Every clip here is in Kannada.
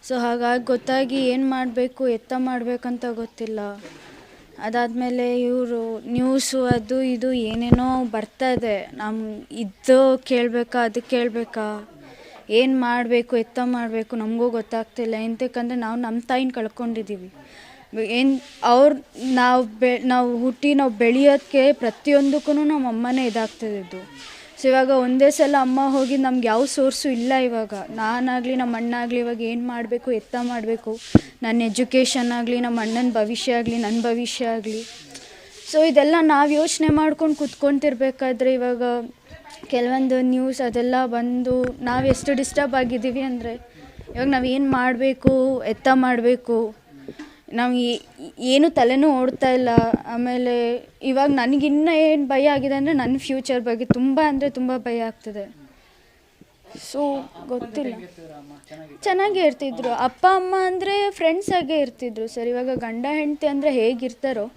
ಸೊ ಹಾಗಾಗಿ ಗೊತ್ತಾಗಿ ಏನು ಮಾಡಬೇಕು ಎತ್ತ ಮಾಡಬೇಕಂತ ಗೊತ್ತಿಲ್ಲ. ಅದಾದಮೇಲೆ ಇವರು ನ್ಯೂಸು ಅದು ಇದು ಏನೇನೋ ಬರ್ತಾ ಇದೆ. ಇದು ಕೇಳಬೇಕಾ ಅದು ಕೇಳಬೇಕಾ, ಏನು ಮಾಡಬೇಕು ಎತ್ತ ಮಾಡಬೇಕು ನಮಗೂ ಗೊತ್ತಾಗ್ತಿಲ್ಲ. ಎಂತಕ್ಕಂದರೆ ನಾವು ನಮ್ಮ ತಾಯಿನ ಕಳ್ಕೊಂಡಿದ್ದೀವಿ. ಅವ್ರು ನಾವು ಹುಟ್ಟಿ ನಾವು ಬೆಳೆಯೋಕ್ಕೆ ಪ್ರತಿಯೊಂದಕ್ಕೂ ನಮ್ಮ ಅಮ್ಮನೇ ಇದಾಗ್ತಿದ್ದು. ಸೊ ಇವಾಗ ಒಂದೇ ಸಲ ಅಮ್ಮ ಹೋಗಿ ನಮ್ಗೆ ಯಾವ ಸೋರ್ಸು ಇಲ್ಲ. ಇವಾಗ ನಾನಾಗಲಿ ನಮ್ಮ ಅಣ್ಣ ಆಗಲಿ ಇವಾಗ ಏನು ಮಾಡಬೇಕು ಎತ್ತ ಮಾಡಬೇಕು, ನನ್ನ ಎಜುಕೇಷನ್ ಆಗಲಿ, ನಮ್ಮ ಅಣ್ಣನ ಭವಿಷ್ಯ ಆಗಲಿ, ನನ್ನ ಭವಿಷ್ಯ ಆಗಲಿ. ಸೊ ಇದೆಲ್ಲ ನಾವು ಯೋಚನೆ ಮಾಡ್ಕೊಂಡು ಕೂತ್ಕೊತಿರ್ಬೇಕಾದ್ರೆ ಇವಾಗ ಕೆಲವೊಂದು ನ್ಯೂಸ್ ಅದೆಲ್ಲ ಬಂದು ನಾವು ಎಷ್ಟು ಡಿಸ್ಟರ್ಬ್ ಆಗಿದ್ದೀವಿ ಅಂದರೆ, ಇವಾಗ ನಾವು ಏನು ಮಾಡಬೇಕು ಎತ್ತ ಮಾಡಬೇಕು ನಾವು ಏನು ತಲೆನೂ ಓಡ್ತಾ ಇಲ್ಲ. ಆಮೇಲೆ ಇವಾಗ ನನಗಿನ್ನ ಏನು ಭಯ ಆಗಿದೆ ಅಂದರೆ ನನ್ನ ಫ್ಯೂಚರ್ ಬಗ್ಗೆ ತುಂಬ ಅಂದರೆ ತುಂಬ ಭಯ ಆಗ್ತದೆ. ಸೊ ಗೊತ್ತಿಲ್ಲ. ಚೆನ್ನಾಗೇ ಇರ್ತಿದ್ರು. ಅಪ್ಪ ಅಮ್ಮ ಅಂದರೆ ಫ್ರೆಂಡ್ಸಾಗೇ ಇರ್ತಿದ್ರು ಸರ್. ಇವಾಗ ಗಂಡ ಹೆಂಡತಿ ಅಂದರೆ ಹೇಗಿರ್ತಾರೋ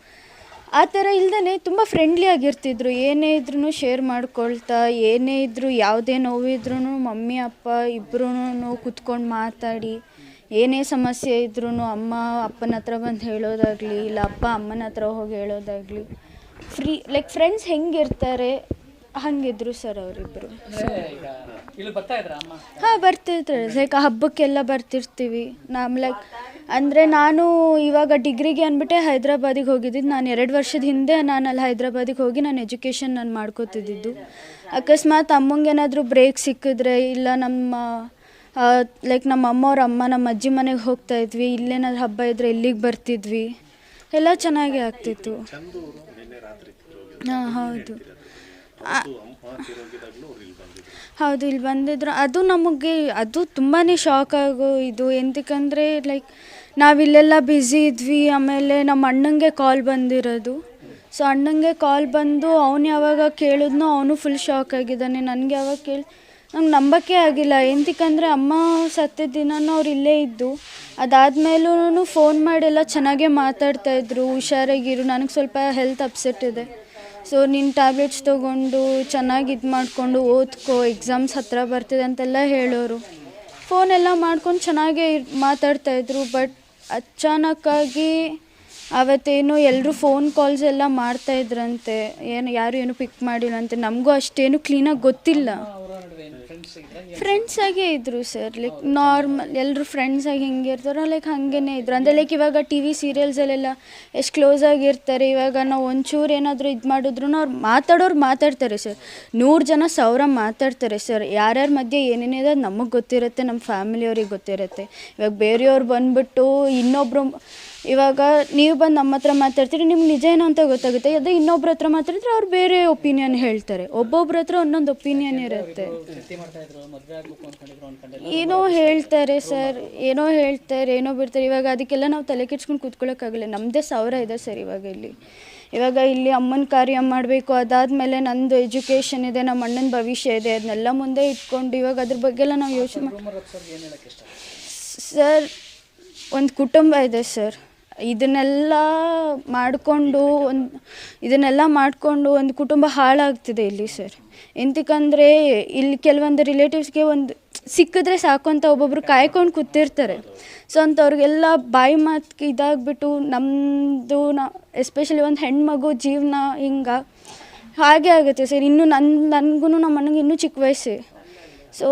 ಆ ಥರ ಇಲ್ದೇ ತುಂಬ ಫ್ರೆಂಡ್ಲಿ ಆಗಿರ್ತಿದ್ರು. ಏನೇ ಇದ್ರೂ ಶೇರ್ ಮಾಡ್ಕೊಳ್ತಾ, ಏನೇ ಇದ್ದರೂ ಯಾವುದೇ ನೋವಿದ್ರೂ ಮಮ್ಮಿ ಅಪ್ಪ ಇಬ್ಬರೂ ಕೂತ್ಕೊಂಡು ಮಾತಾಡಿ, ಏನೇ ಸಮಸ್ಯೆ ಇದ್ರೂ ಅಮ್ಮ ಅಪ್ಪನ ಹತ್ರ ಬಂದು ಹೇಳೋದಾಗಲಿ, ಇಲ್ಲ ಅಪ್ಪ ಅಮ್ಮನ ಹತ್ರ ಹೋಗಿ ಹೇಳೋದಾಗಲಿ, ಲೈಕ್ ಫ್ರೆಂಡ್ಸ್ ಹೆಂಗಿರ್ತಾರೆ ಹಾಗಿದ್ರು ಸರ್ ಅವರಿಬ್ಬರು. ಹಾಂ ಬರ್ತಿರ್ತಾರೆ. ಲೈಕ್ ಹಬ್ಬಕ್ಕೆಲ್ಲ ಬರ್ತಿರ್ತೀವಿ. ಅಂದರೆ ನಾನು ಇವಾಗ ಡಿಗ್ರಿಗೆ ಅಂದ್ಬಿಟ್ಟೆ ಹೈದ್ರಾಬಾದಿಗೆ ಹೋಗಿದ್ದಿದ್ದು. ನಾನು 2 ವರ್ಷದ ಹಿಂದೆ ನಾನು ಅಲ್ಲಿ ಹೈದ್ರಾಬಾದಿಗೆ ಹೋಗಿ ನಾನು ಎಜುಕೇಷನ್ ನಾನು ಮಾಡ್ಕೋತಿದ್ದಿದ್ದು. ಅಕಸ್ಮಾತ್ ಅಮ್ಮಂಗೆ ಏನಾದರೂ ಬ್ರೇಕ್ ಸಿಕ್ಕಿದ್ರೆ, ಇಲ್ಲ ನಮ್ಮ ಅಮ್ಮವ್ರ ಅಮ್ಮ ನಮ್ಮ ಅಜ್ಜಿ ಮನೆಗೆ ಹೋಗ್ತಾಯಿದ್ವಿ, ಇಲ್ಲೇನಾದ್ರು ಹಬ್ಬ ಇದ್ದರೆ ಇಲ್ಲಿಗೆ ಬರ್ತಿದ್ವಿ, ಎಲ್ಲ ಚೆನ್ನಾಗೇ ಆಗ್ತಿತ್ತು. ಹಾಂ ಹೌದು ಹೌದು ಇಲ್ಲಿ ಬಂದಿದ್ರು. ಅದು ನಮಗೆ ಅದು ತುಂಬಾ ಶಾಕ್ ಆಗೋ ಇದು. ಎಂತಕ್ಕಂದರೆ ಲೈಕ್ ನಾವಿಲ್ಲೆಲ್ಲ ಬ್ಯುಸಿ ಇದ್ವಿ. ಆಮೇಲೆ ನಮ್ಮ ಅಣ್ಣಂಗೆ ಕಾಲ್ ಬಂದಿರೋದು. ಸೊ ಅಣ್ಣಂಗೆ ಕಾಲ್ ಬಂದು ಅವ್ನು ಯಾವಾಗ ಕೇಳಿದ್ನೋ ಅವನು ಫುಲ್ ಶಾಕ್ ಆಗಿದ್ದಾನೆ. ನನಗೆ ಯಾವಾಗ ನಂಗೆ ನಂಬಕ್ಕೆ ಆಗಿಲ್ಲ. ಎಂತಕ್ಕಂದರೆ ಅಮ್ಮ ಸತ್ತಿದ್ದ ದಿನನೂ ಅವ್ರು ಇಲ್ಲೇ ಇದ್ದು, ಅದಾದಮೇಲೂ ಫೋನ್ ಮಾಡಿಯೆಲ್ಲ ಚೆನ್ನಾಗೇ ಮಾತಾಡ್ತಾಯಿದ್ರು, ಹುಷಾರಾಗಿರು, ನನಗೆ ಸ್ವಲ್ಪ ಹೆಲ್ತ್ ಅಪ್ಸೆಟ್ ಇದೆ, ಸೊ ನೀನು ಟ್ಯಾಬ್ಲೆಟ್ಸ್ ತೊಗೊಂಡು ಚೆನ್ನಾಗಿ ಇದು ಮಾಡಿಕೊಂಡು ಓದ್ಕೋ, ಎಕ್ಸಾಮ್ಸ್ ಹತ್ತಿರ ಬರ್ತಿದೆ ಅಂತೆಲ್ಲ ಹೇಳೋರು. ಫೋನೆಲ್ಲ ಮಾಡ್ಕೊಂಡು ಚೆನ್ನಾಗೇ ಮಾತಾಡ್ತಾಯಿದ್ರು. ಬಟ್ ಅಚಾನಕ್ಕಾಗಿ ಅವತ್ತೇನು ಎಲ್ಲರೂ ಫೋನ್ ಕಾಲ್ಸ್ ಎಲ್ಲ ಮಾಡ್ತಾಯಿದ್ರಂತೆ. ಯಾರು ಏನು ಪಿಕ್ ಮಾಡಿಲ್ಲಂತೆ. ನಮಗೂ ಅಷ್ಟೇನು ಕ್ಲೀನಾಗಿ ಗೊತ್ತಿಲ್ಲ. ಫ್ರೆಂಡ್ಸಾಗೇ ಇದ್ದರು ಸರ್. ಲೈಕ್ ನಾರ್ಮಲ್ ಎಲ್ಲರೂ ಫ್ರೆಂಡ್ಸಾಗಿ ಹೆಂಗೆ ಇರ್ತಾರೋ ಲೈಕ್ ಹಾಗೇ ಇದ್ರು. ಅಂದರೆ ಲೈಕ್ ಇವಾಗ TV ಸೀರಿಯಲ್ಸಲ್ಲೆಲ್ಲ ಎಷ್ಟು ಕ್ಲೋಸಾಗಿರ್ತಾರೆ. ಇವಾಗ ನಾವು ಒಂಚೂರು ಏನಾದರೂ ಇದು ಮಾಡಿದ್ರು ಅವ್ರು ಮಾತಾಡ್ತಾರೆ ಸರ್. 100 ಜನ 1000 ಮಾತಾಡ್ತಾರೆ ಸರ್. ಯಾರ್ಯಾರ ಮಧ್ಯೆ ಏನೇನಿದೆ ಅದು ನಮಗೆ ಗೊತ್ತಿರುತ್ತೆ, ನಮ್ಮ ಫ್ಯಾಮಿಲಿಯವ್ರಿಗೆ ಗೊತ್ತಿರುತ್ತೆ. ಇವಾಗ ಬೇರೆಯವ್ರು ಬಂದುಬಿಟ್ಟು ಇನ್ನೊಬ್ಬರು, ಇವಾಗ ನೀವು ಬಂದು ನಮ್ಮ ಹತ್ರ ಮಾತಾಡ್ತೀರಿ, ನಿಮ್ಗೆ ನಿಜ ಏನೋ ಅಂತ ಗೊತ್ತಾಗುತ್ತೆ. ಅದೇ ಇನ್ನೊಬ್ರ ಹತ್ರ ಮಾತಾಡಿದ್ರೆ ಅವ್ರು ಬೇರೆ ಒಪಿನಿಯನ್ ಹೇಳ್ತಾರೆ. ಒಬ್ಬೊಬ್ರ ಹತ್ರ ಒಂದೊಂದು ಒಪಿನಿಯನ್ ಇರುತ್ತೆ. ಏನೋ ಹೇಳ್ತಾರೆ ಸರ್, ಏನೋ ಬಿಡ್ತಾರೆ. ಇವಾಗ ಅದಕ್ಕೆಲ್ಲ ನಾವು ತಲೆ ಕೆಡ್ಸ್ಕೊಂಡು ಕೂತ್ಕೊಳ್ಳೋಕ್ಕಾಗಲ್ಲ. ನಮ್ಮದೇ 1000 ಇದೆ ಸರ್ ಇವಾಗ ಇಲ್ಲಿ ಅಮ್ಮನ ಕಾರ್ಯ ಮಾಡಬೇಕು. ಅದಾದಮೇಲೆ ನಂದು ಎಜುಕೇಷನ್ ಇದೆ, ನಮ್ಮ ಅಣ್ಣನ ಭವಿಷ್ಯ ಇದೆ, ಅದನ್ನೆಲ್ಲ ಮುಂದೆ ಇಟ್ಕೊಂಡು ಇವಾಗ ಅದ್ರ ಬಗ್ಗೆ ಎಲ್ಲ ನಾವು ಯೋಚನೆ ಸರ್. ಒಂದು ಕುಟುಂಬ ಇದೆ ಸರ್. ಇದನ್ನೆಲ್ಲ ಮಾಡಿಕೊಂಡು ಒಂದು ಕುಟುಂಬ ಹಾಳಾಗ್ತಿದೆ ಇಲ್ಲಿ ಸರ್. ಎಂತಕ್ಕಂದರೆ ಇಲ್ಲಿ ಕೆಲವೊಂದು ರಿಲೇಟಿವ್ಸ್ಗೆ ಒಂದು ಸಿಕ್ಕಿದ್ರೆ ಸಾಕು ಅಂತ ಒಬ್ಬೊಬ್ರು ಕಾಯ್ಕೊಂಡು ಕೂತಿರ್ತಾರೆ. ಸೊ ಅಂಥವ್ರಿಗೆಲ್ಲ ಬಾಯಿ ಮಾತಿಗೆ ಇದಾಗಿಬಿಟ್ಟು ನಮ್ಮದು ಎಸ್ಪೆಷಲಿ ಒಂದು ಹೆಣ್ಮಗು ಜೀವನ ಹಾಗೆ ಆಗುತ್ತೆ ಸರ್. ಇನ್ನು ನನಗೂ ನಮ್ಮ ಅಣ್ಣಂಗೆ ಇನ್ನೂ ಚಿಕ್ಕ ವಯಸ್ಸೇ. ಸೊ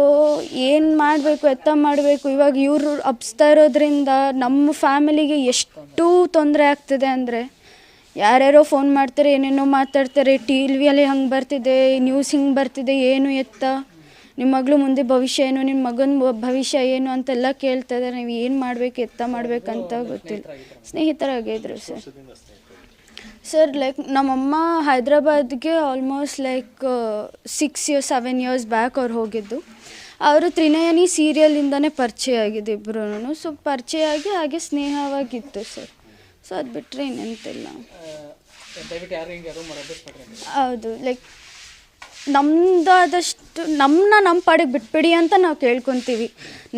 ಏನು ಮಾಡಬೇಕು ಎತ್ತ ಮಾಡಬೇಕು. ಇವಾಗ ಇವರು ಅಪ್ಸ್ತಾ ಇರೋದ್ರಿಂದ ನಮ್ಮ ಫ್ಯಾಮಿಲಿಗೆ ಎಷ್ಟು ತೊಂದರೆ ಆಗ್ತಿದೆ ಅಂದರೆ, ಯಾರ್ಯಾರೋ ಫೋನ್ ಮಾಡ್ತಾರೆ, ಏನೇನೋ ಮಾತಾಡ್ತಾರೆ, TVಯಲ್ಲಿ ಹಂಗೆ ಬರ್ತಿದೆ, ನ್ಯೂಸ್ ಹಿಂಗೆ ಬರ್ತಿದೆ, ಏನು ಎತ್ತ ನಿಮ್ಮ ಮಗಳು ಮುಂದೆ ಭವಿಷ್ಯ ಏನು, ನಿಮ್ಮ ಮಗನ ಭವಿಷ್ಯ ಏನು ಅಂತೆಲ್ಲ ಕೇಳ್ತಾ ಇದ್ದಾರೆ. ನೀವು ಏನು ಮಾಡಬೇಕು ಎತ್ತ ಮಾಡಬೇಕಂತ ಗೊತ್ತಿಲ್ಲ. ಸ್ನೇಹಿತರಾಗಿದ್ರು ಸರ್. ಲೈಕ್ ನಮ್ಮಮ್ಮ ಹೈದ್ರಾಬಾದ್ಗೆ ಆಲ್ಮೋಸ್ಟ್ ಲೈಕ್ 6-7 ಇಯರ್ಸ್ ಬ್ಯಾಕ್ ಅವ್ರು ಹೋಗಿದ್ದು. ಅವರು ತ್ರಿನಯನಿ ಸೀರಿಯಲಿಂದನೇ ಪರಿಚಯ ಆಗಿದೆ ಇಬ್ಬರೂ. ಸೊ ಪರಿಚಯ ಆಗಿ ಹಾಗೆ ಸ್ನೇಹವಾಗಿತ್ತು ಸರ್. ಸೊ ಅದು ಬಿಟ್ಟರೆ ಇನ್ನೆಂತಿಲ್ಲ. ಹೌದು ಲೈಕ್ ನಮ್ಮದಾದಷ್ಟು ನಮ್ಮ ಪಾಡಿಗೆ ಬಿಟ್ಬಿಡಿ ಅಂತ ನಾವು ಕೇಳ್ಕೊತೀವಿ.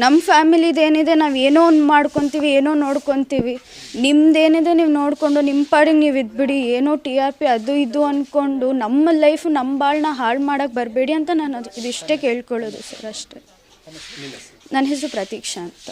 ನಮ್ಮ ಫ್ಯಾಮಿಲಿದು ಏನಿದೆ ನಾವು ಏನೋ ಒಂದು ಮಾಡ್ಕೊತೀವಿ, ಏನೋ ನೋಡ್ಕೊತೀವಿ. ನಿಮ್ಮದೇನಿದೆ ನೀವು ನೋಡಿಕೊಂಡು ನಿಮ್ಮ ಪಾಡಿಗೆ ನೀವು ಇದ್ಬಿಡಿ. ಏನೋ TRP ಅದು ಇದು ಅಂದ್ಕೊಂಡು ನಮ್ಮ ಲೈಫು ನಮ್ಮ ಬಾಳನ್ನ ಹಾಳು ಮಾಡೋಕ್ಕೆ ಬರಬೇಡಿ ಅಂತ ನಾನು ಇದಿಷ್ಟೇ ಕೇಳ್ಕೊಳ್ಳೋದು ಸರ್, ಅಷ್ಟೇ. ನನ್ನ ಹೆಸರು ಪ್ರತೀಕ್ಷಾ ಅಂತ.